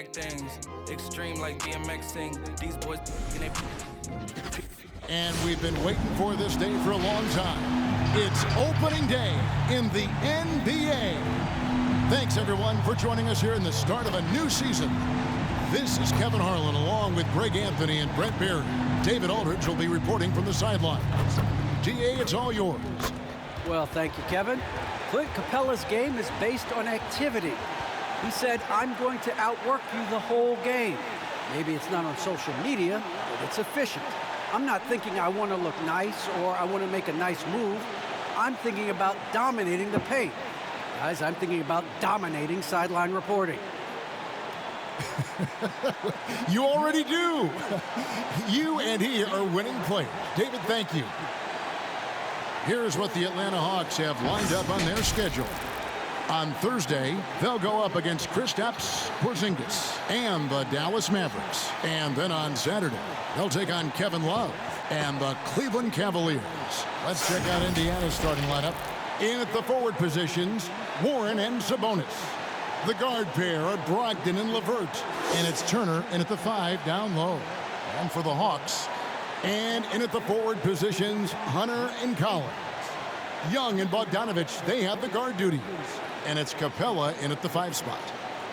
mag things. Extreme like BMXing. These boys And we've been waiting for this day for a long time. It's opening day in the NBA. Thanks, everyone, for joining us here in the start of a new season. This is Kevin Harlan along with Greg Anthony and Brent Barry. David Aldridge will be reporting from the sidelines. DA, it's all yours. Well, thank you, Kevin. Clint Capella's game is based on activity. He said, I'm going to outwork you the whole game. Maybe it's not on social media, but it's efficient. I'm not thinking I want to look nice or I want to make a nice move. I'm thinking about dominating the paint. Guys, I'm thinking about dominating sideline reporting. You already do. You and he are winning players. David, thank you. Here's what the Atlanta Hawks have lined up on their schedule. On Thursday, they'll go up against Kristaps Porzingis and the Dallas Mavericks. And then on Saturday, they'll take on Kevin Love and the Cleveland Cavaliers. Let's check out Indiana's starting lineup. In at the forward positions, Warren and Sabonis. The guard pair are Brogdon and LeVert. And it's Turner in at the 5 down low. And for the Hawks, and in at the forward positions, Hunter and Collins. Young and Bogdanovich, they have the guard duties. And it's Capella in at the 5 spot.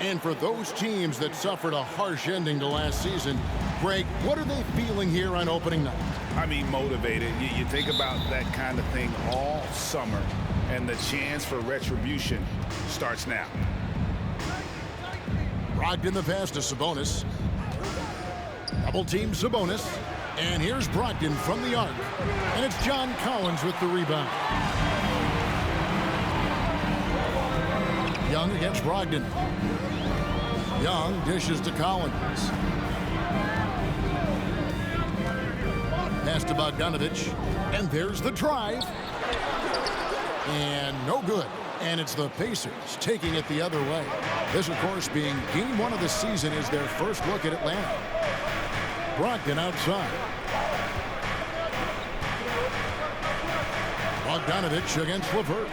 And for those teams that suffered a harsh ending to last season, Greg, what are they feeling here on opening night? I mean, motivated. You think about that kind of thing all summer, and the chance for retribution starts now. Brogdon the pass to Sabonis. Double team Sabonis. And here's Brogdon from the arc. And it's John Collins with the rebound. Young against Brogdon. Young dishes to Collins. Pass to Bogdanovich. And there's the drive. And no good. And it's the Pacers taking it the other way. This, of course, being game 1 of the season, is their first look at Atlanta. Brogdon outside. Bogdanovich against LeVert.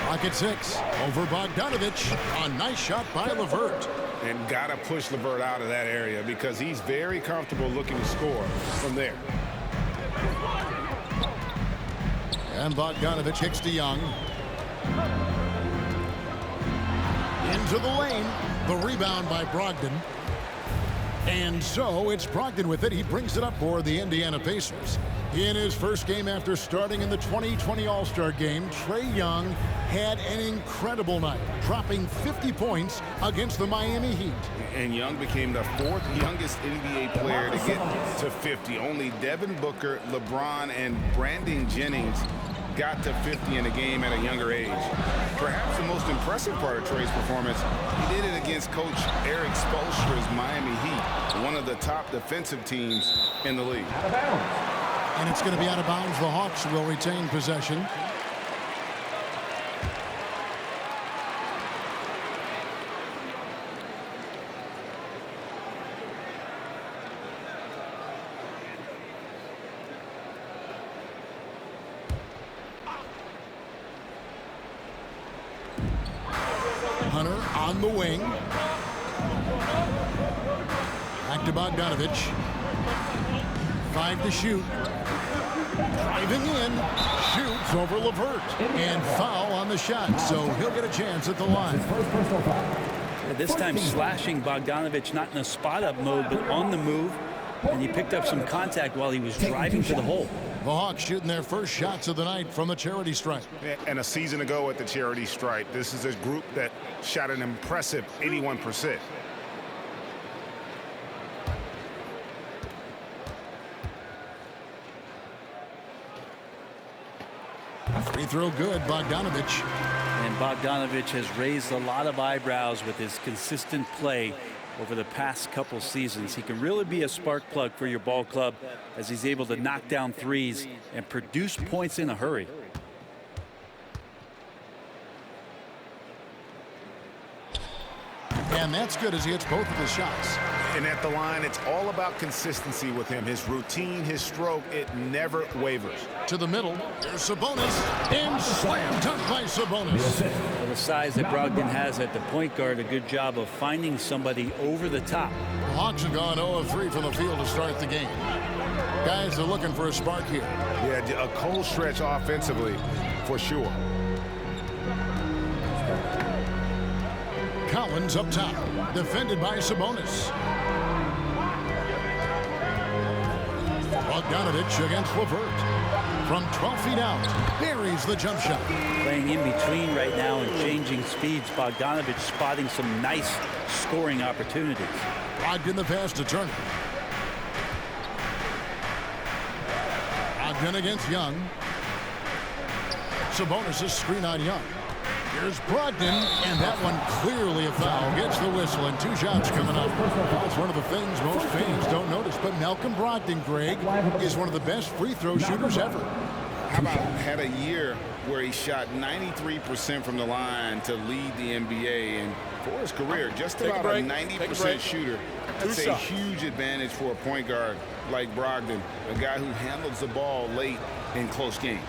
Rocket 6 over Bogdanovich. A nice shot by LeVert. And got to push LeVert out of that area because he's very comfortable looking to score from there. And Bogdanovich kicks to Young. Into the lane. The rebound by Brogdon. And so it's Brogdon with it. He brings it up for the Indiana Pacers. In his first game after starting in the 2020 All-Star Game, Trae Young had an incredible night, dropping 50 points against the Miami Heat. And Young became the 4th youngest NBA player to get to 50. Only Devin Booker, LeBron, and Brandon Jennings got to 50 in a game at a younger age. Perhaps the most impressive part of Trae's performance, he did it against Coach Eric Spoelstra's Miami Heat, one of the top defensive teams in the league. Out of bounds. And it's going to be out of bounds. The Hawks will retain possession. Hunter on the wing. Back to Bogdanovich. 5 to shoot. Driving in. Shoots over LeVert. And foul on the shot. So he'll get a chance at the line. This time slashing Bogdanovich, not in a spot-up mode, but on the move. And he picked up some contact while he was driving to the hole. The Hawks shooting their first shots of the night from the charity stripe. And a season ago at the charity stripe, this is a group that shot an impressive 81%. Free throw good, Bogdanovich. And Bogdanovich has raised a lot of eyebrows with his consistent play over the past couple seasons. He can really be a spark plug for your ball club as he's able to knock down threes and produce points in a hurry. And that's good as he hits both of his shots. And at the line, it's all about consistency with him. His routine, his stroke, it never wavers. To the middle, there's Sabonis, and slam dunk by Sabonis. Well, the size that Brogdon has at the point guard, a good job of finding somebody over the top. The Hawks have gone 0 of 3 from the field to start the game. Guys are looking for a spark here. Yeah, a cold stretch offensively, for sure. Collins up top, defended by Sabonis. Bogdanovich against LeVert. From 12 feet out, buries the jump shot. Playing in between right now and changing speeds. Bogdanovich spotting some nice scoring opportunities. Brogdon the pass to Turner. Brogdon against Young. Sabonis' screen on Young. Here's Brogdon, and that one clearly a foul. Gets the whistle, and 2 shots coming up. That's one of the things most fans don't notice. But Malcolm Brogdon, Greg, is one of the best free throw shooters ever. How about had a year where he shot 93% from the line to lead the NBA, and for his career, just about a 90% shooter. That's a huge advantage for a point guard like Brogdon, a guy who handles the ball late in close games.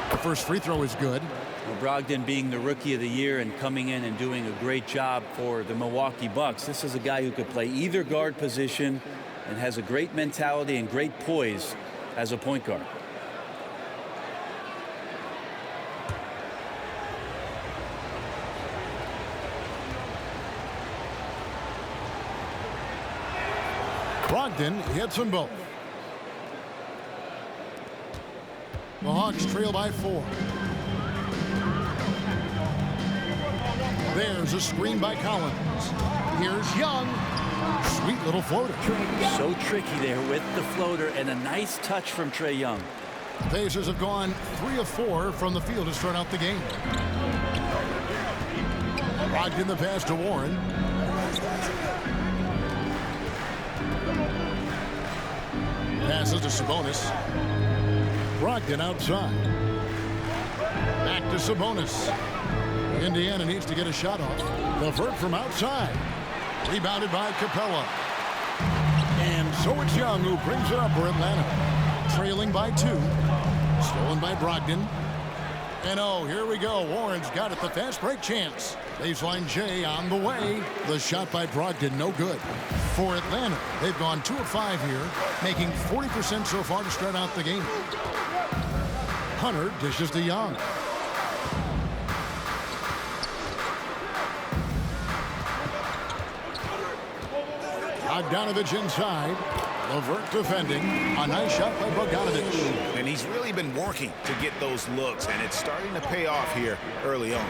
The first free throw is good. Well, Brogdon being the rookie of the year and coming in and doing a great job for the Milwaukee Bucks. This is a guy who could play either guard position and has a great mentality and great poise as a point guard. Brogdon hits them both. The Hawks trail by 4. There's a screen by Collins. Here's Young. Sweet little floater. So tricky there with the floater, and a nice touch from Trae Young. Pacers have gone 3 of 4 from the field to start out the game. Brogdon the pass to Warren. Passes to Sabonis. Brogdon outside. Back to Sabonis. Indiana needs to get a shot off. LeVert from outside. Rebounded by Capella. And so it's Young who brings it up for Atlanta. Trailing by 2. Stolen by Brogdon. And oh, here we go. Warren's got it. The fast break chance. Baseline J on the way. The shot by Brogdon, no good. For Atlanta, they've gone 2 of 5 here, making 40% so far to start out the game. Hunter dishes to Young. Bogdanovich inside. LeVert defending. A nice shot by Bogdanovich. And he's really been working to get those looks, and it's starting to pay off here early on.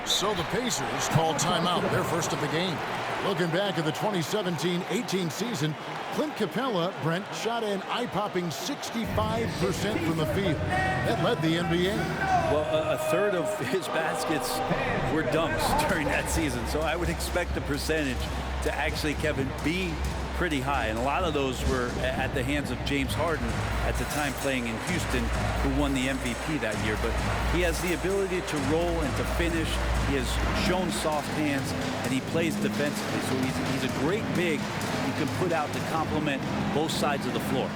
So the Pacers called timeout, their first of the game. Looking back at the 2017-18 season, Clint Capella, Brent, shot an eye-popping 65% from the field. That led the NBA. Well, a third of his baskets were dunks during that season, so I would expect the percentage to actually, Kevin, be pretty high, and a lot of those were at the hands of James Harden at the time playing in Houston, who won the MVP that year. But he has the ability to roll and to finish. He has shown soft hands, and he plays defensively, so he's a great big you can put out to complement both sides of the floor.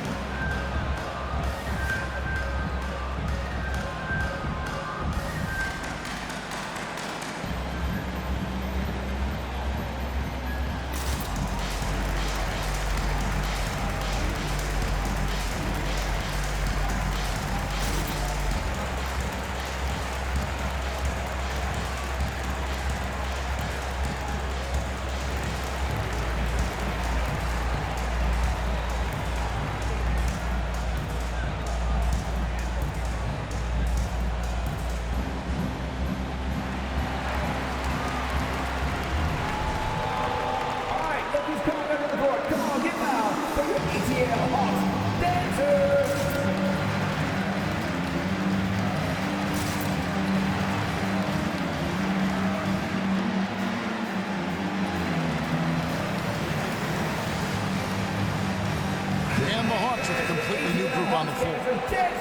And the Hawks with a completely new group on the floor.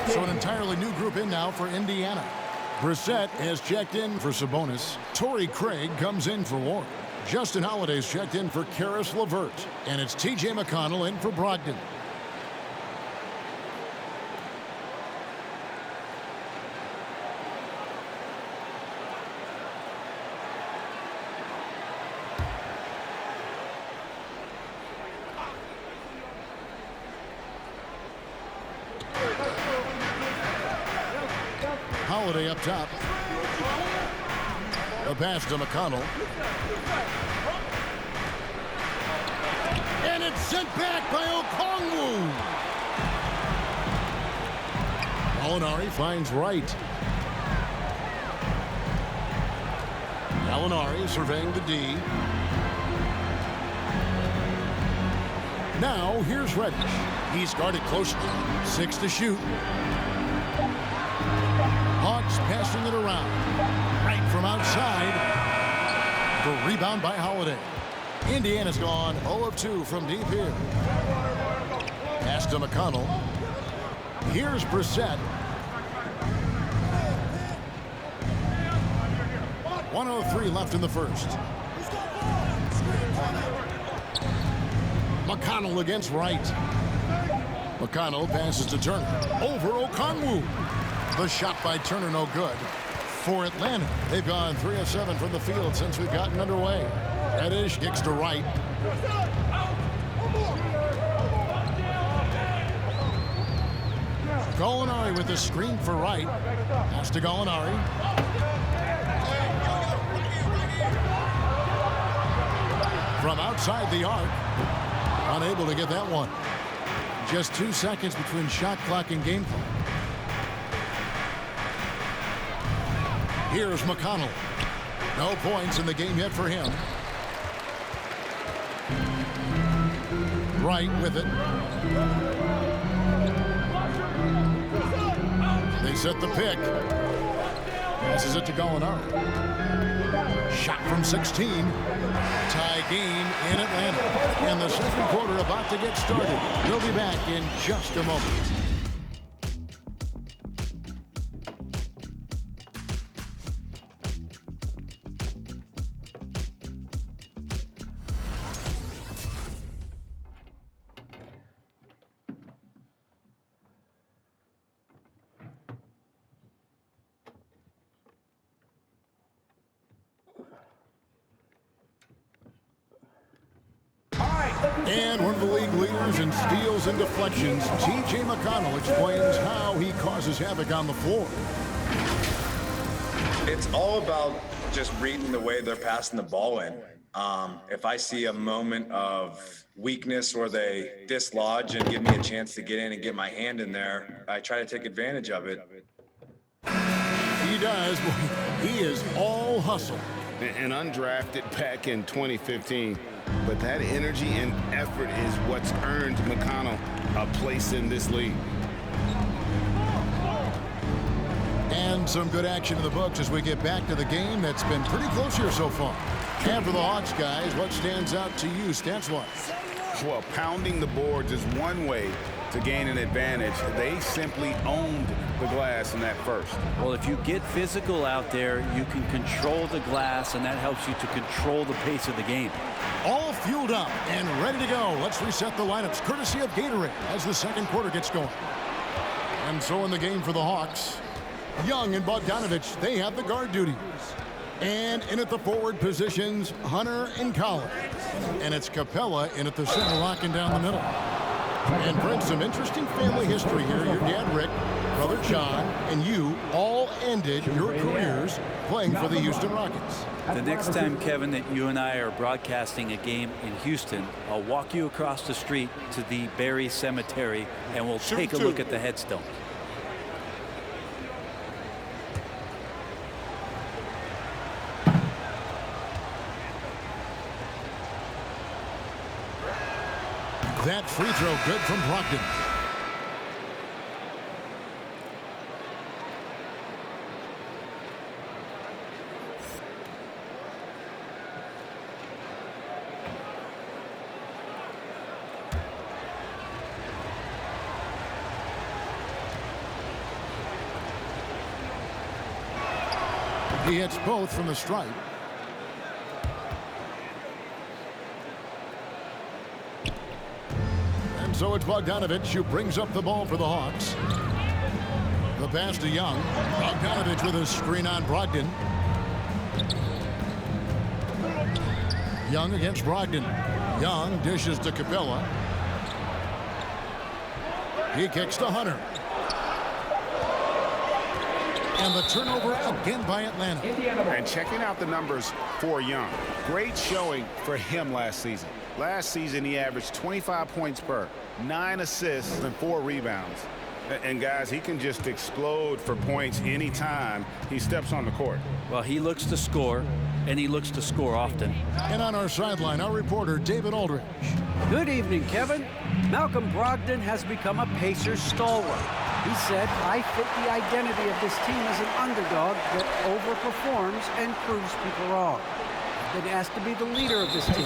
So an entirely new group in now for Indiana. Brissett has checked in for Sabonis. Torrey Craig comes in for Warren. Justin Holiday's checked in for Karis LeVert. And it's T.J. McConnell in for Brogdon. Holiday up top. A pass to McConnell. And it's sent back by Okongwu. Gallinari finds Wright. Gallinari surveying the D. Now here's Reddish. He's guarded closely. 6 to shoot. Hawks passing it around. Right from outside. The rebound by Holiday. Indiana's gone 0 of 2 from deep here. Pass to McConnell. Here's Brissett. 1:03 left in the first. McConnell against Wright. McConnell passes to Turner. Over Okongwu. The shot by Turner no good. For Atlanta, they've gone 3 of 7 from the field since we've gotten underway. Reddish kicks to Wright. Gallinari with the screen for Wright. Pass to Gallinari. From outside the arc. Unable to get that one. Just 2 seconds between shot clock and game clock. Here's McConnell. No points in the game yet for him. Wright with it. They set the pick. Passes it to Gallinari. Shot from 16. Tie game in Atlanta. And the second quarter about to get started. We'll be back in just a moment. And one of the league leaders in steals and deflections, T.J. McConnell explains how he causes havoc on the floor. It's all about just reading the way they're passing the ball in. If I see a moment of weakness where they dislodge and give me a chance to get in and get my hand in there, I try to take advantage of it. He does. He is all hustle. An undrafted back in 2015. But that energy and effort is what's earned McConnell a place in this league. And some good action in the books as we get back to the game that's been pretty close here so far. And for the Hawks guys, what stands out to you stats-wise? Well, pounding the boards is one way to gain an advantage. They simply owned the glass in that first. Well, if you get physical out there, you can control the glass, and that helps you to control the pace of the game. All fueled up and ready to go. Let's reset the lineups courtesy of Gatorade as the second quarter gets going. And so in the game for the Hawks, Young and Bogdanovich, they have the guard duties. And in at the forward positions, Hunter and Collins. And it's Capella in at the center, locking down the middle. And Brent, some interesting family history here. Your dad, Rick, brother John, and you all ended your careers playing for the Houston Rockets. The next time, Kevin, that you and I are broadcasting a game in Houston, I'll walk you across the street to the Berry Cemetery, and we'll take a look at the headstone. That free throw good from Brogdon. He hits both from the stripe. And so it's Bogdanovich who brings up the ball for the Hawks. The pass to Young. Bogdanovich with a screen on Brogdon. Young against Brogdon. Young dishes to Capella. He kicks to Hunter. And the turnover again by Atlanta. And checking out the numbers for Young. Great showing for him last season. Last season, he averaged 25 points per, 9 assists, and 4 rebounds. And guys, he can just explode for points anytime he steps on the court. Well, he looks to score, and he looks to score often. And on our sideline, our reporter, David Aldridge. Good evening, Kevin. Malcolm Brogdon has become a Pacers stalwart. He said, I fit the identity of this team as an underdog that overperforms and proves people wrong. I've been asked to be the leader of this team.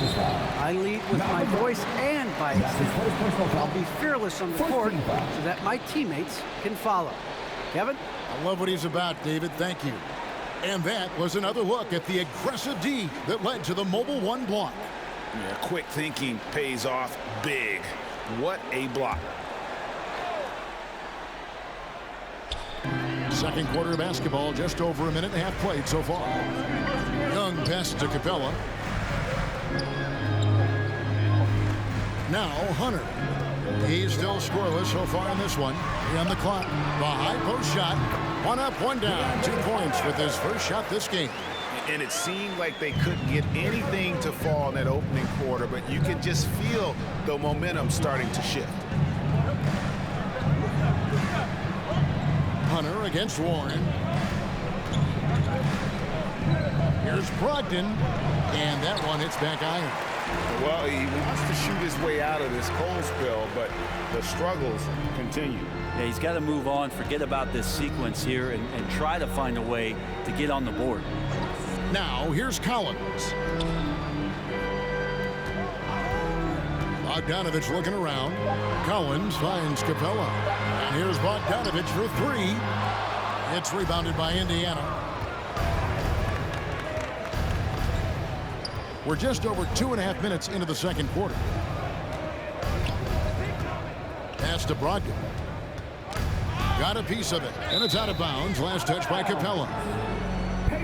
I lead with my voice and by example. I'll be fearless on the court so that my teammates can follow. Kevin? I love what he's about, David. Thank you. And that was another look at the aggressive D that led to the Mobile One block. Yeah, quick thinking pays off big. What a block. Second quarter of basketball, just over a minute and a half played so far. Young passes to Capella. Now Hunter. He's still scoreless so far in this one. On the clock, the high post shot. 1 up, 1 down. 2 points with his first shot this game. And it seemed like they couldn't get anything to fall in that opening quarter, but you could just feel the momentum starting to shift. Hunter against Warren. Here's Brogdon, and that one hits back iron. Well, he wants to shoot his way out of this cold spell, but the struggles continue. Yeah, he's got to move on, forget about this sequence here, and try to find a way to get on the board. Now, here's Collins. Bogdanovich looking around. Collins finds Capella. And here's Bogdanovich for 3. It's rebounded by Indiana. We're just over 2.5 minutes into the second quarter. Pass to Brogdon. Got a piece of it, and it's out of bounds. Last touch by Capella.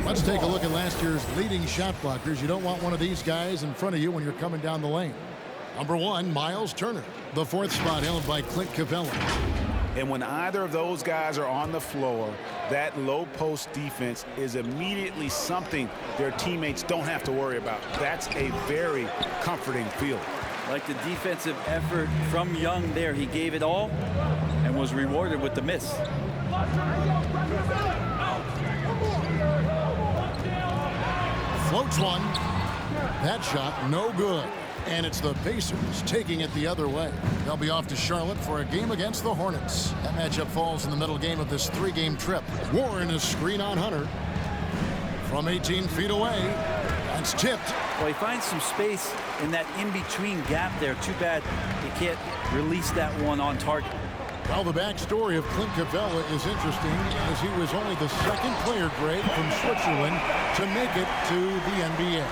Let's take a look at last year's leading shot blockers. You don't want one of these guys in front of you when you're coming down the lane. Number 1, Miles Turner. The 4th spot held by Clint Capella. And when either of those guys are on the floor, that low post defense is immediately something their teammates don't have to worry about. That's a very comforting feeling. Like the defensive effort from Young there, he gave it all and was rewarded with the miss. Floats one. That shot no good. And it's the Pacers taking it the other way. They'll be off to Charlotte for a game against the Hornets. That matchup falls in the middle game of this 3-game trip. Warren is screen on Hunter. From 18 feet away. That's tipped. Well, he finds some space in that in-between gap there. Too bad he can't release that one on target. Well, the backstory of Clint Capella is interesting, as he was only the 2nd player, Greg, from Switzerland to make it to the NBA.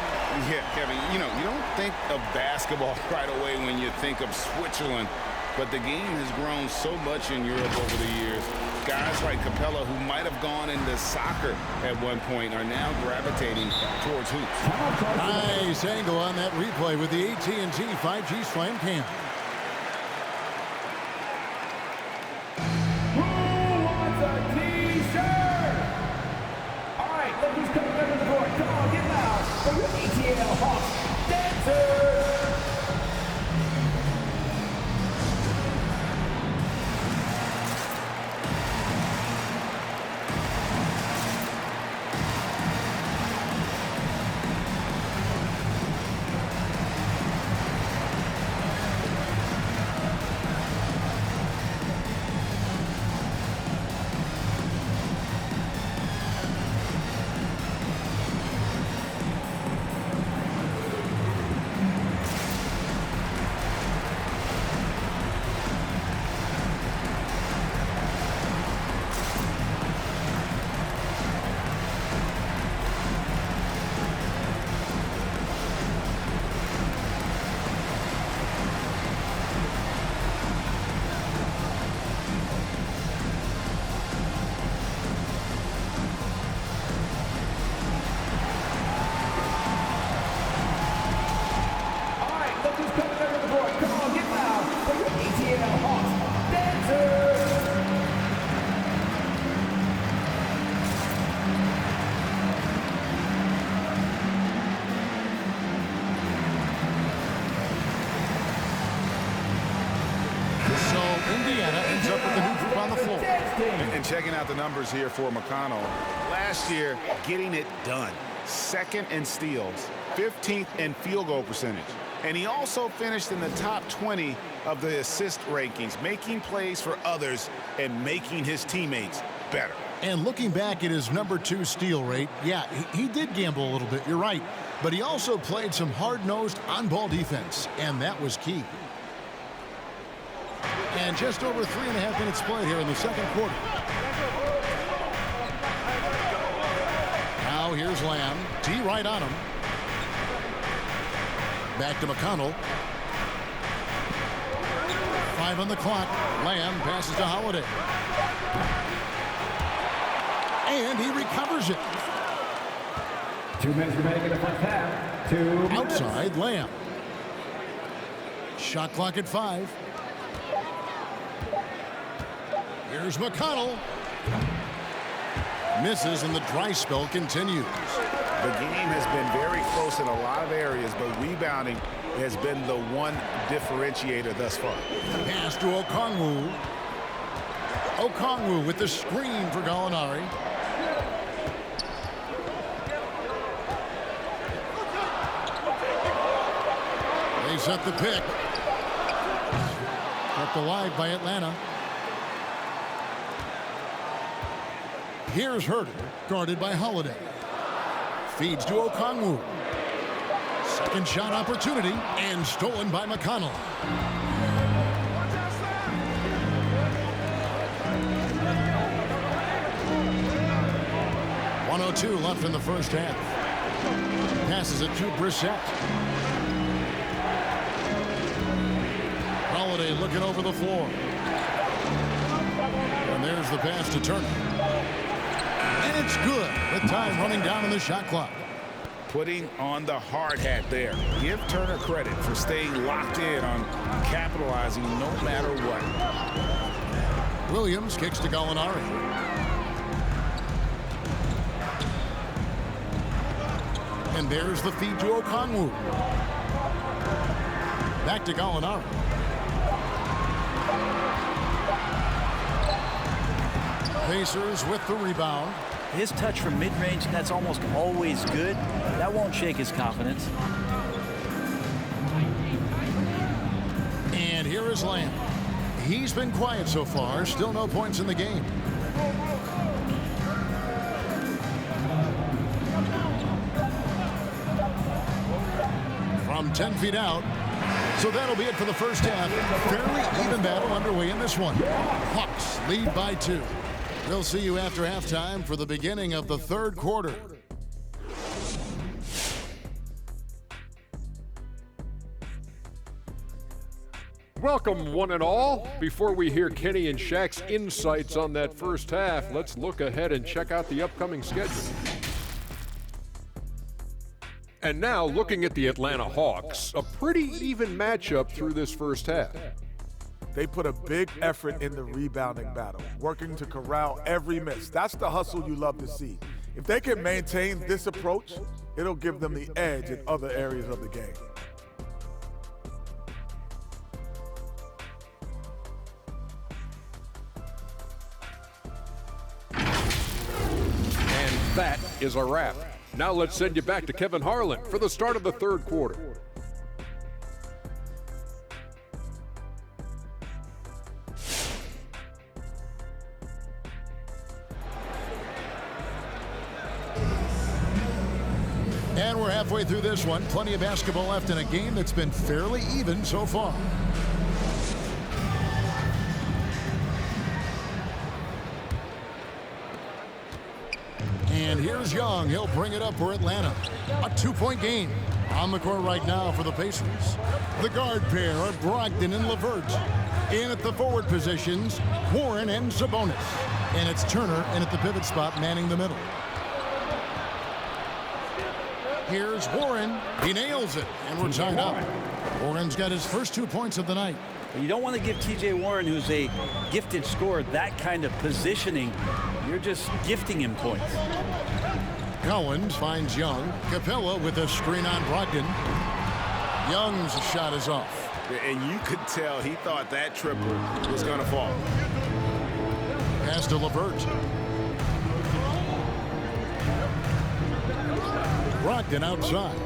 Yeah, Kevin, you know, you don't think of basketball right away when you think of Switzerland, but the game has grown so much in Europe over the years. Guys like Capella, who might have gone into soccer at one point, are now gravitating towards hoops. Nice angle on that replay with the AT&T 5G Slam Cam. HAWKS dancers. And checking out the numbers here for McConnell. Last year, getting it done. 2nd in steals, 15th in field goal percentage. And he also finished in the top 20 of the assist rankings, making plays for others and making his teammates better. And looking back at his #2 steal rate, yeah, he did gamble a little bit, you're right. But he also played some hard-nosed on-ball defense, and that was key. And just over 3.5 minutes played here in the second quarter. Now here's Lamb. T right on him. Back to McConnell. 5 on the clock. Lamb passes to Holiday. And he recovers it. 2 minutes remaining in the first half. 2 minutes. Outside Lamb. Shot clock at 5. Here's McConnell. Misses and the dry spell continues. The game has been very close in a lot of areas, but rebounding has been the one differentiator thus far. Pass to Okongwu. Okongwu with the screen for Gallinari. They set the pick. Kept alive by Atlanta. Here's Herter, guarded by Holiday. Feeds to Okongwu. Second shot opportunity, and stolen by McConnell. .102 left in the first half. Passes it to Brissett. Holiday looking over the floor. And there's the pass to Turner. And it's good with time running down in the shot clock. Putting on the hard hat there. Give Turner credit for staying locked in on capitalizing no matter what. Williams kicks to Gallinari. And there's the feed to Okongwu. Back to Gallinari. Pacers with the rebound. His touch from mid-range, that's almost always good. That won't shake his confidence. And here is Lamb. He's been quiet so far. Still no points in the game. From 10 feet out. So that'll be it for the first half. Fairly even battle underway in this one. Hawks lead by 2. We'll see you after halftime for the beginning of the third quarter. Welcome, one and all. Before we hear Kenny and Shaq's insights on that first half, let's look ahead and check out the upcoming schedule. And now, looking at the Atlanta Hawks, a pretty even matchup through this first half. They put a big effort in the rebounding battle, working to corral every miss. That's the hustle you love to see. If they can maintain this approach, it'll give them the edge in other areas of the game. And that is a wrap. Now let's send you back to Kevin Harlan for the start of the third quarter. And we're halfway through this one. Plenty of basketball left in a game that's been fairly even so far. And here's Young. He'll bring it up for Atlanta. A 2-point game on the court right now for the Pacers. The guard pair are Brogdon and LeVert. In at the forward positions, Warren and Sabonis. And it's Turner in at the pivot spot, manning the middle. Here's Warren. He nails it, and we're tied up. Warren's got his first 2 points of the night. You don't want to give T.J. Warren, who's a gifted scorer, that kind of positioning. You're just gifting him points. Collins finds Young. Capella with a screen on Brogdon. Young's shot is off. And you could tell he thought that triple was going to fall. Pass to LeVert. Brogdon outside.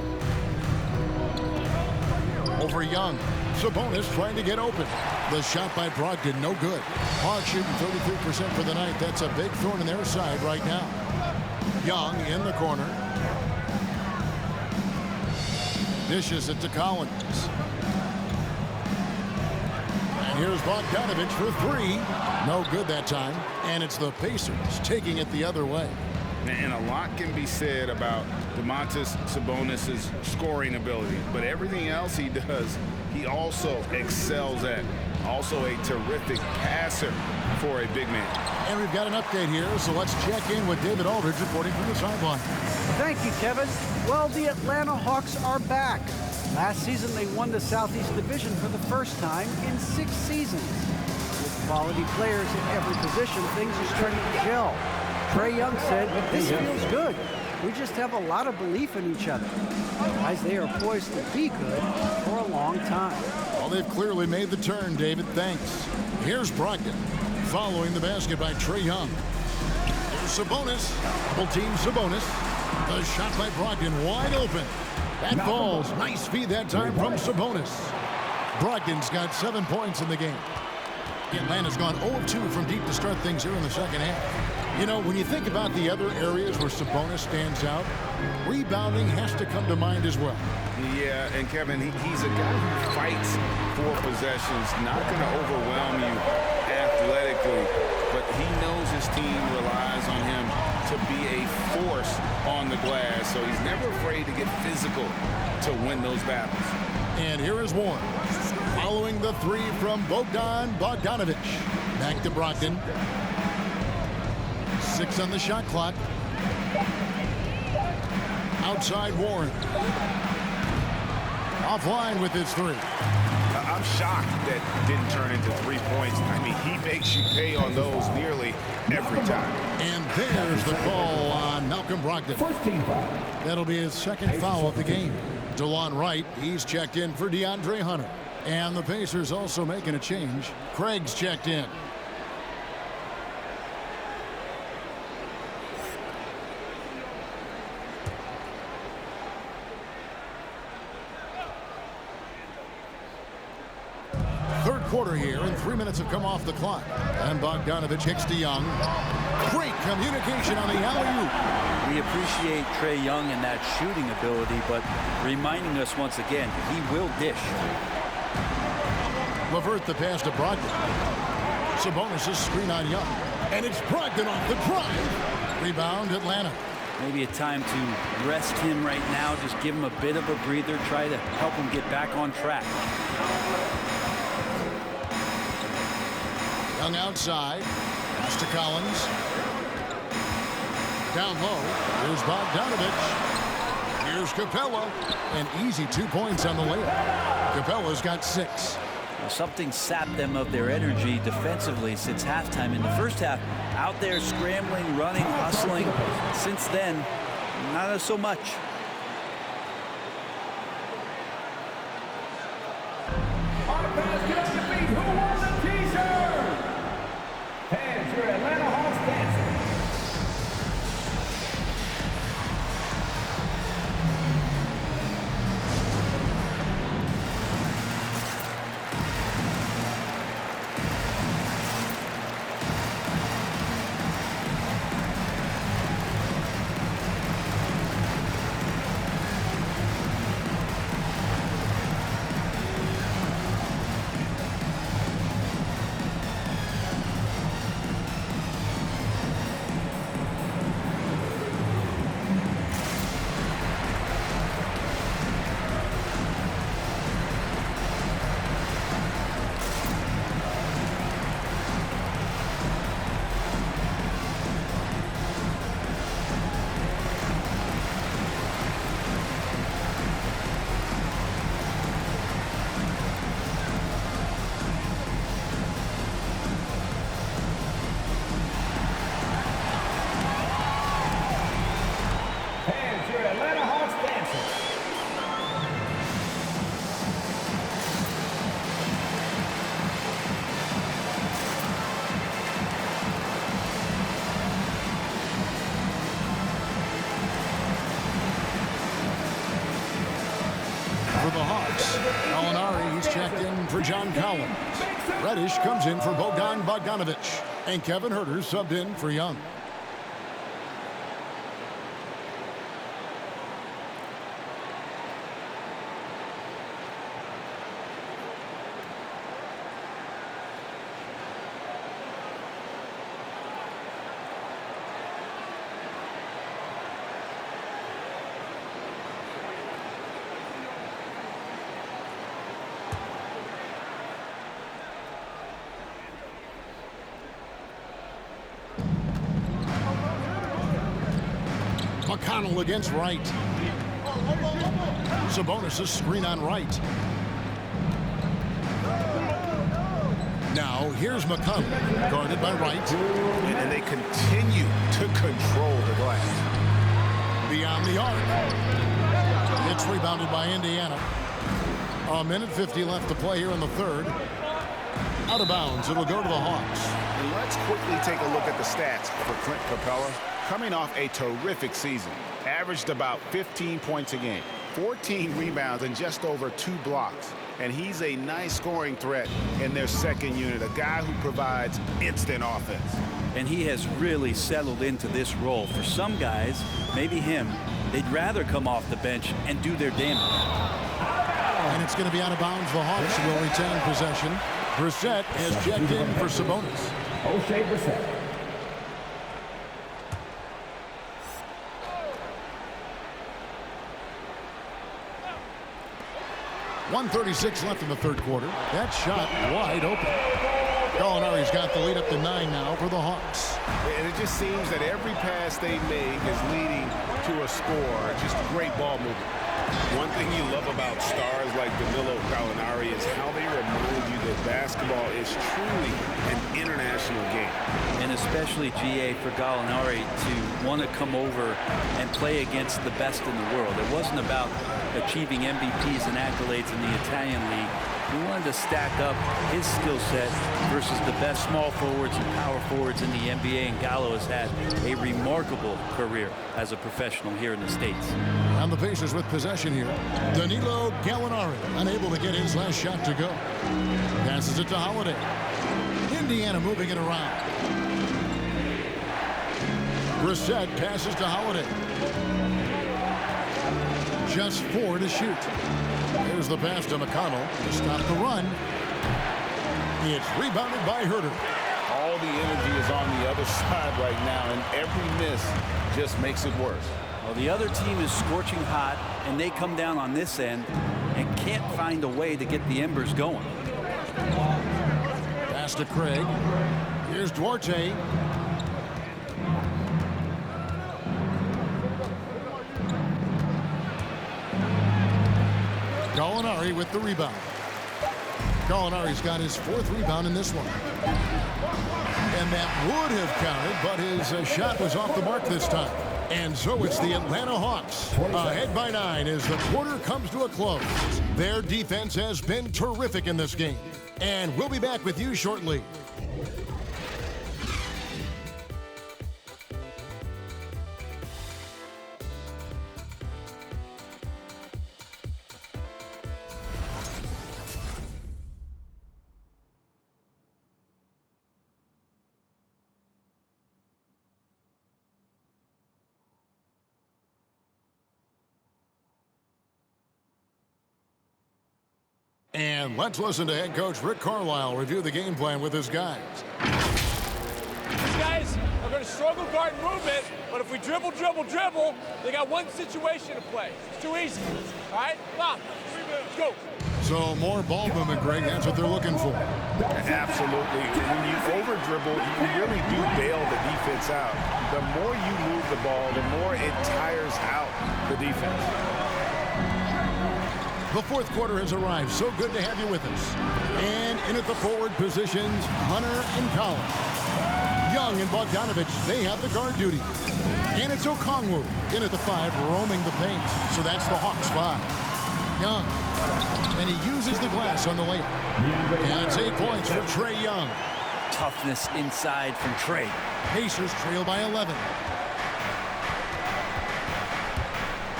Over Young. Sabonis trying to get open. The shot by Brogdon, no good. Hawks shooting 33% for the night. That's a big thorn in their side right now. Young in the corner. Dishes it to Collins. And here's Bogdanovich for three. No good that time. And it's the Pacers taking it the other way. And a lot can be said about Domantas Sabonis' scoring ability, but everything else he does, he also excels at. Also a terrific passer for a big man. And we've got an update here, so let's check in with David Aldridge reporting from the sideline. Thank you, Kevin. Well, the Atlanta Hawks are back. Last season, they won the Southeast Division for the first time in 6 seasons. With quality players at every position, things are starting to gel. Trae Young said, "This feels good. We just have a lot of belief in each other." Guys, they are poised to be good for a long time. Well, they've clearly made the turn, David. Thanks. Here's Brogdon following the basket by Trae Young. Here's Sabonis. Double team Sabonis. The shot by Brogdon wide open. That falls. Nice feed that time from Sabonis. Brogdon's got 7 points in the game. Atlanta's gone 0-2 from deep to start things here in the second half. You know, when you think about the other areas where Sabonis stands out, rebounding has to come to mind as well. Yeah, and Kevin, he's a guy who fights for possessions, not going to overwhelm you athletically, but he knows his team relies on him to be a force on the glass, so he's never afraid to get physical to win those battles. And here is Warren, following the three from Bogdanovich. Back to Brogdon. 6 on the shot clock. Outside Warren. Offline with his three. I'm shocked that didn't turn into 3 points. I mean, he makes you pay on those nearly every time. And there's the call on Malcolm Brogdon. That'll be his second foul of the game. DeLon Wright, he's checked in for DeAndre Hunter. And the Pacers also making a change. Craig's checked in. Third quarter here, and 3 minutes have come off the clock. And Bogdanovich hits to Young. Great communication on the alley-oop. We appreciate Trae Young and that shooting ability, but reminding us once again, he will dish. LeVert the pass to Brogdon. Sabonis' screen on Young. And it's Brogdon off the drive. Rebound, Atlanta. Maybe a time to rest him right now, just give him a bit of a breather, try to help him get back on track. Young outside. Pass to Collins. Down low. Here's Bogdanovich. Here's Capella. An easy 2 points on the layup. Capella's got 6. Well, something sapped them of their energy defensively since halftime. In the first half, out there scrambling, running, hustling. Since then, not so much. On the basket on your feet, who won the t-shirt? And your Atlanta Hawks dancers. the Hawks. Gallinari, he's checked in for John Collins. Reddish comes in for Bogdan Bogdanovic. And Kevin Herter subbed in for Young. McConnell against Wright. Sabonis' screen on Wright. Now here's McConnell, guarded by Wright. And they continue to control the glass. Beyond the arc. It's rebounded by Indiana. A minute 50 left to play here in the third. Out of bounds, it'll go to the Hawks. And let's quickly take a look at the stats for Clint Capella. Coming off a terrific season, averaged about 15 points a game, 14 rebounds, and just over 2 blocks. And he's a nice scoring threat in their second unit, a guy who provides instant offense. And he has really settled into this role. For some guys, maybe him, they'd rather come off the bench and do their damage. And it's going to be out of bounds. The Hawks will retain possession. Brissett has checked in for Sabonis. O'Shea Brissett. 1:36 left in the third quarter. That shot wide open. Gallinari's got the lead up to 9 now for the Hawks. And it just seems that every pass they make is leading to a score. Just great ball movement. One thing you love about stars like Danilo Gallinari is how they remind you that basketball is truly an international game. And especially, GA, for Gallinari to want to come over and play against the best in the world. It wasn't about achieving MVPs and accolades in the Italian league. He wanted to stack up his skill set versus the best small forwards and power forwards in the NBA, and Gallo has had a remarkable career as a professional here in the States. And the Pacers with possession here. Danilo Gallinari unable to get his last shot to go. Passes it to Holiday. Indiana moving it around. Brissett passes to Holiday. Just 4 to shoot. There's the pass to McConnell to stop the run. It's rebounded by Herter. All the energy is on the other side right now, and every miss just makes it worse. Well, the other team is scorching hot, and they come down on this end and can't find a way to get the embers going. Pass to Craig. Here's Duarte. Gallinari with the rebound. Gallinari's got his 4th rebound in this one. And that would have counted, but his shot was off the mark this time. And so it's the Atlanta Hawks ahead by 9 as the quarter comes to a close. Their defense has been terrific in this game. And we'll be back with you shortly. And let's listen to head coach Rick Carlisle review the game plan with his guys. These guys are going to struggle guard movement, but if we dribble, they got one situation to play. It's too easy. All right? Come on. Let's go. So more ball movement, Greg. That's what they're looking for. Absolutely. When you over-dribble, you really do bail the defense out. The more you move the ball, the more it tires out the defense. The fourth quarter has arrived. So good to have you with us. And in at the forward positions, Hunter and Collins. Young and Bogdanovic, they have the guard duty. And it's Okongwu in at the 5, roaming the paint. So that's the Hawks 5. Young. And he uses the glass on the layup. And it's 8 points for Trae Young. Toughness inside from Trae. Pacers trail by 11.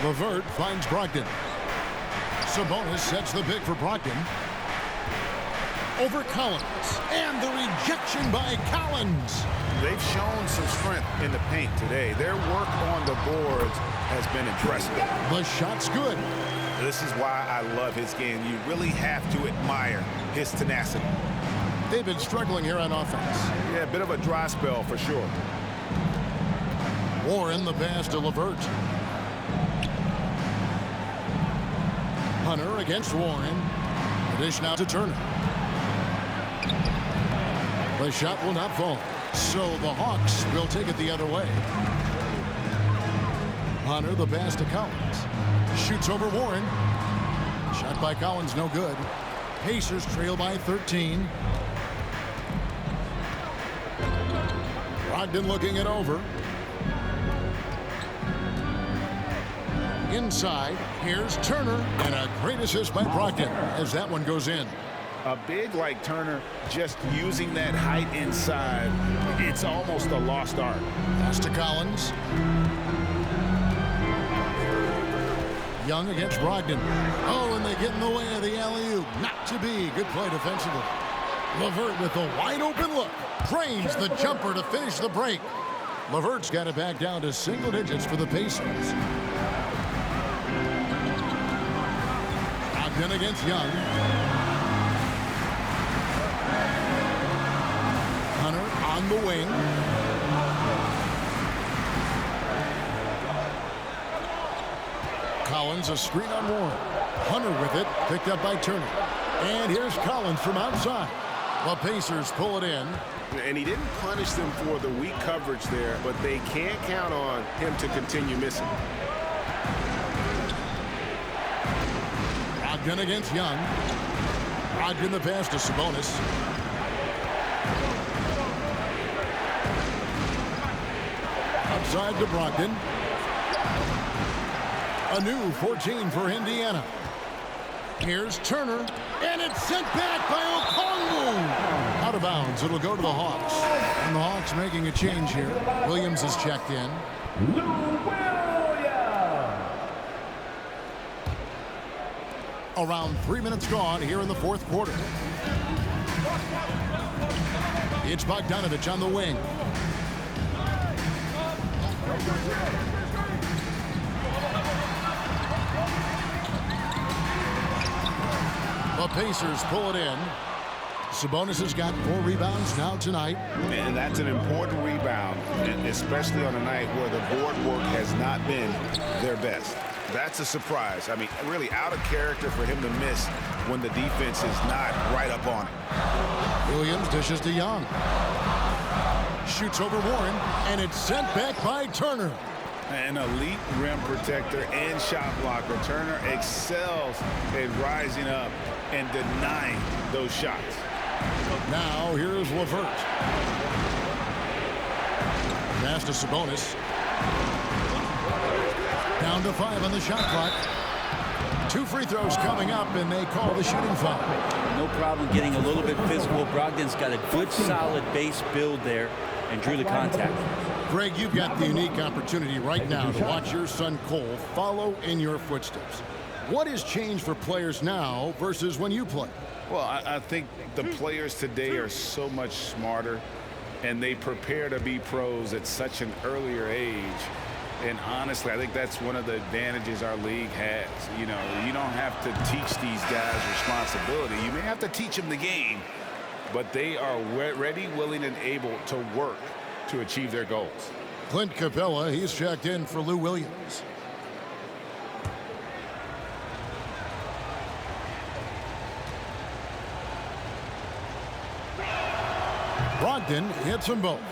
LeVert finds Brogdon. Sabonis sets the pick for Brogdon. Over Collins. And the rejection by Collins. They've shown some strength in the paint today. Their work on the boards has been impressive. The shot's good. This is why I love his game. You really have to admire his tenacity. They've been struggling here on offense. Yeah, a bit of a dry spell for sure. Warren the pass to LeVert. Hunter against Warren. The dish now to Turner. The shot will not fall. So the Hawks will take it the other way. Hunter the pass to Collins. Shoots over Warren. Shot by Collins, no good. Pacers trail by 13. Brogdon looking it over. Inside, here's Turner, and a great assist by Brogdon as that one goes in. A big like Turner, just using that height inside, it's almost a lost art. Pass to Collins. Young against Brogdon. Oh, and they get in the way of the alley-oop. Not to be. Good play defensively. LeVert with a wide open look. Drains the jumper to finish the break. LeVert's got it back down to single digits for the Pacers. Brogdon against Young. Hunter on the wing. Collins a screen on Warren. Hunter with it, picked up by Turner. And here's Collins from outside. The Pacers pull it in. And he didn't punish them for the weak coverage there, but they can't count on him to continue missing. Brogdon against Young. Brogdon the pass to Sabonis. Outside to Brogdon. A new 14 for Indiana. Here's Turner, and it's sent back by Okongwu. Out of bounds, it'll go to the Hawks. And the Hawks making a change here. Williams is checked in. Around 3 minutes gone here in the fourth quarter. It's Bogdanovich on the wing. The Pacers pull it in. Sabonis has got 4 rebounds now tonight. And that's an important rebound, especially on a night where the board work has not been their best. That's a surprise. I mean, really out of character for him to miss when the defense is not right up on it. Williams dishes to Young. Shoots over Warren, and it's sent back by Turner. An elite rim protector and shot blocker. Turner excels at rising up and denying those shots. Now here's LeVert. Pass to Sabonis. Down to 5 on the shot clock. 2 free throws coming up, and they call the shooting foul. No problem getting a little bit physical. Brogdon's got a good, solid base build there and drew the contact. Greg, you've got the unique opportunity right now to watch your son Cole follow in your footsteps. What has changed for players now versus when you played? Well, I think the players today are so much smarter, and they prepare to be pros at such an earlier age. And honestly, I think that's one of the advantages our league has. You know, you don't have to teach these guys responsibility. You may have to teach them the game, but they are ready, willing, and able to work to achieve their goals. Clint Capella, he's checked in for Lou Williams. Brogdon hits them both.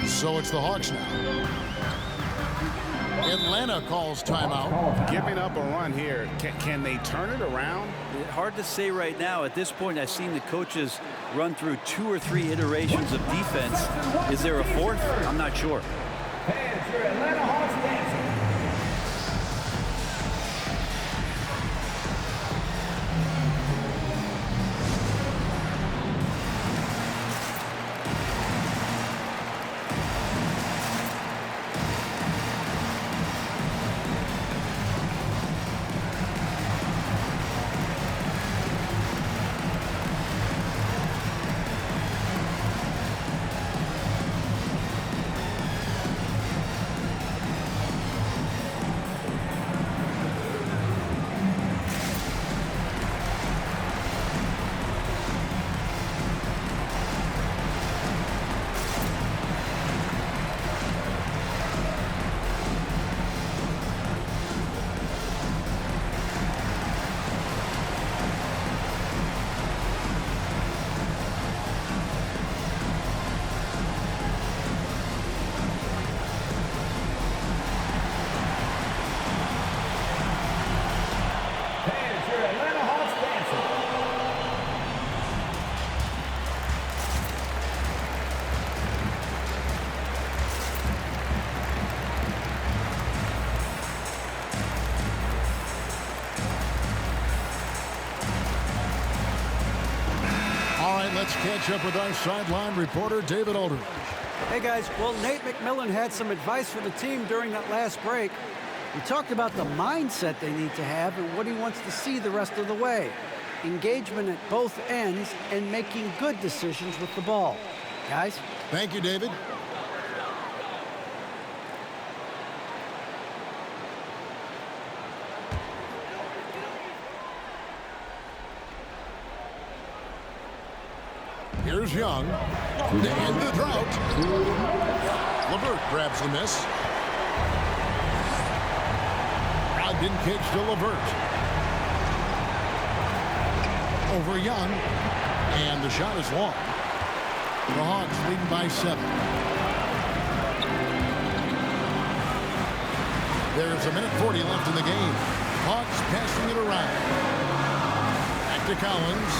So it's the Hawks now. Atlanta calls timeout. Giving up a run here. Can they turn it around? Hard to say right now. At this point, I've seen the coaches run through 2 or 3 iterations of defense. Is there a 4th? I'm not sure. Fans, your Atlanta Hawks dancing. let's catch up with our sideline reporter, David Aldridge. Hey guys, well, Nate McMillan had some advice for the team during that last break. He talked about the mindset they need to have and what he wants to see the rest of the way. Engagement at both ends and making good decisions with the ball. Guys? Thank you, David. Here's Young. And the drought. LeVert grabs the miss. Ogden kicks to LeVert. Over Young. And the shot is long. The Hawks leading by 7. There's a minute 40 left in the game. Hawks passing it around. Back to Collins.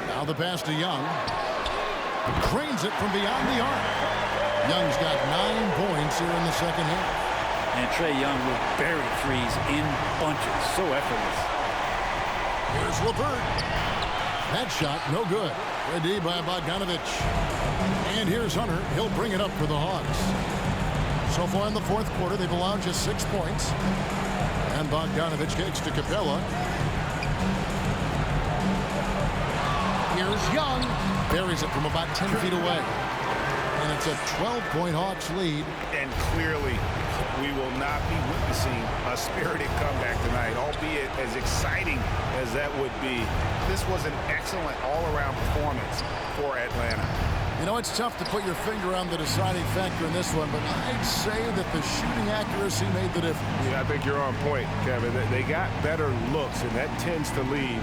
Now the pass to Young. Cranes it from beyond the arc. Young's got 9 points here in the second half. And Trae Young will bury threes in bunches. So effortless. Here's LeVert. That shot, no good. Ready by Bogdanovich. And here's Hunter. He'll bring it up for the Hawks. So far in the fourth quarter, they've allowed just 6 points. And Bogdanovich kicks to Capella. Here's Young. Buries it from about 10 feet away. And it's a 12-point Hawks lead. And clearly, we will not be witnessing a spirited comeback tonight, albeit as exciting as that would be. This was an excellent all-around performance for Atlanta. You know, it's tough to put your finger on the deciding factor in this one, but I'd say that the shooting accuracy made the difference. Yeah, I think you're on point, Kevin. They got better looks, and that tends to lead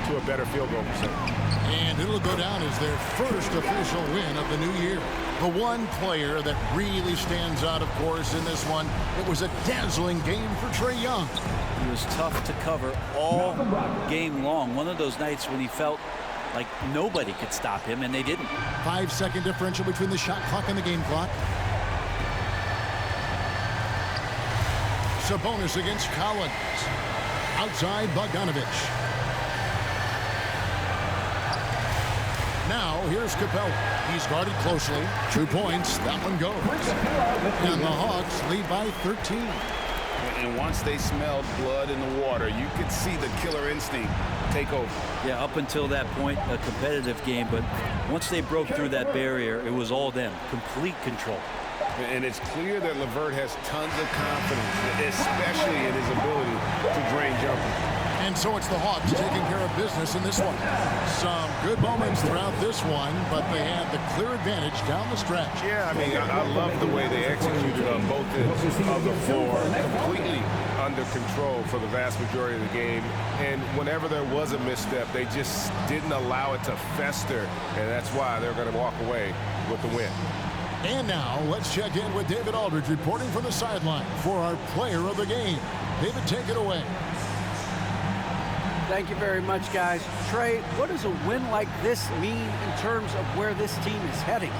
to a better field goal percentage. And it'll go down as their first official win of the new year. The one player that really stands out, of course, in this one, it was a dazzling game for Trae Young. He was tough to cover all game long. One of those nights when he felt like nobody could stop him, and they didn't. 5-second differential between the shot clock and the game clock. Sabonis against Collins. Outside Bogdanovich. Now, here's Capella. He's guarded closely. 2 points. That one goes. And the Hawks lead by 13. And once they smelled blood in the water, you could see the killer instinct take over. Yeah, up until that point, a competitive game. But once they broke through that barrier, it was all them. Complete control. And it's clear that LeVert has tons of confidence, especially in his ability to drain jumpers. And so it's the Hawks taking care of business in this one. Some good moments throughout this one, but they had the clear advantage down the stretch. Yeah, I mean, I love the way they executed on both ends of the floor, completely under control for the vast majority of the game. And whenever there was a misstep, they just didn't allow it to fester, and that's why they're going to walk away with the win. And now, let's check in with David Aldridge reporting from the sideline for our player of the game. David, take it away. Thank you very much, guys. Trae, what does a win like this mean in terms of where this team is heading?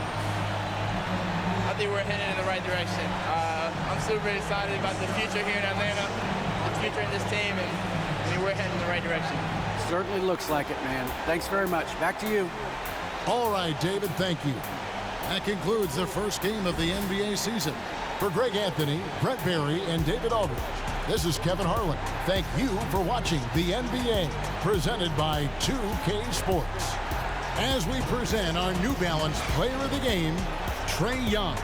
I think we're heading in the right direction. I'm super excited about the future here in Atlanta, the future in this team, and I mean, we're heading in the right direction. Certainly looks like it, man. Thanks very much. Back to you. All right, David, thank you. That concludes the first game of the NBA season. For Greg Anthony, Brett Berry, and David Aldridge, this is Kevin Harlan. Thank you for watching the NBA, presented by 2K Sports. As we present our New Balance Player of the Game, Trae Young.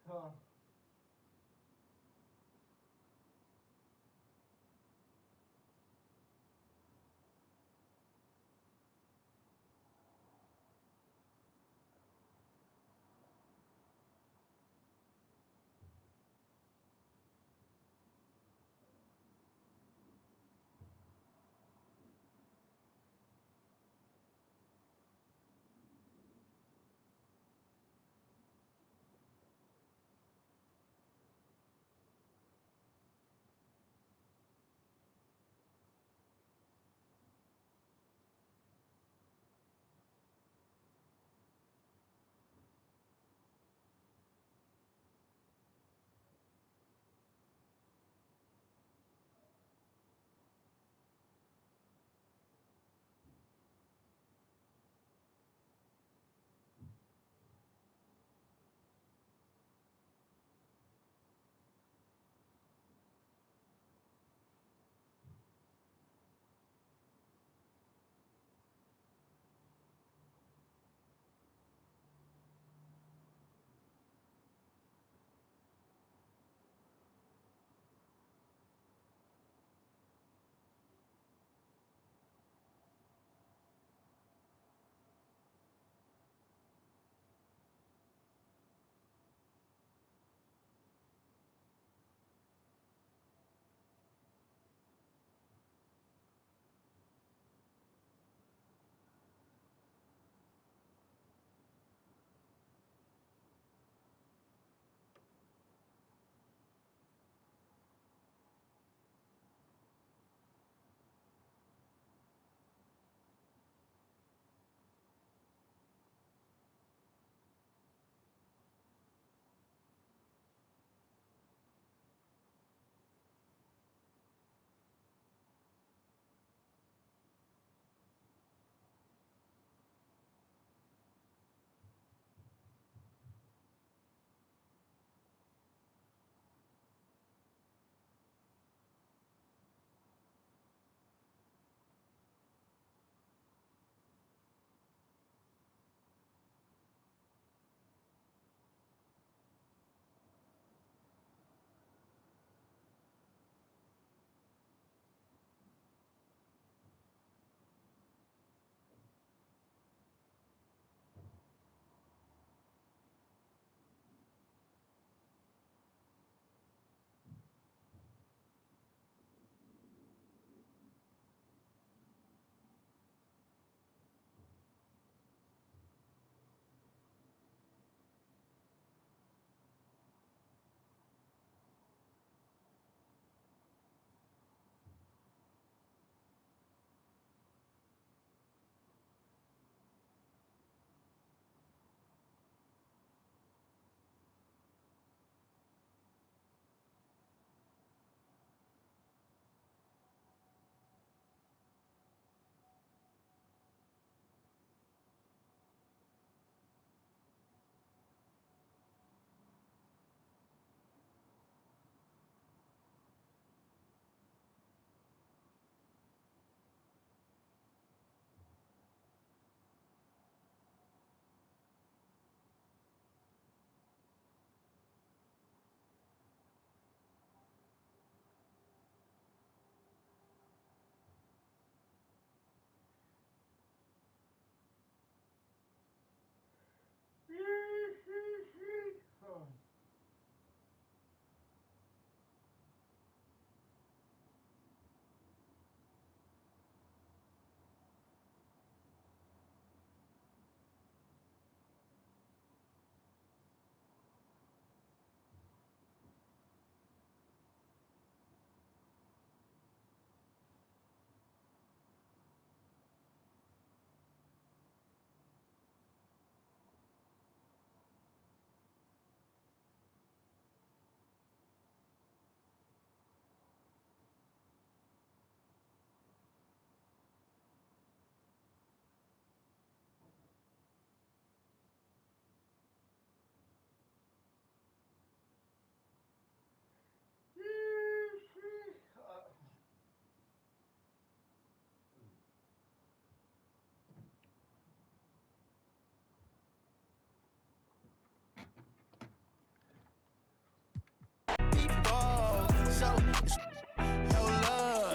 Huh.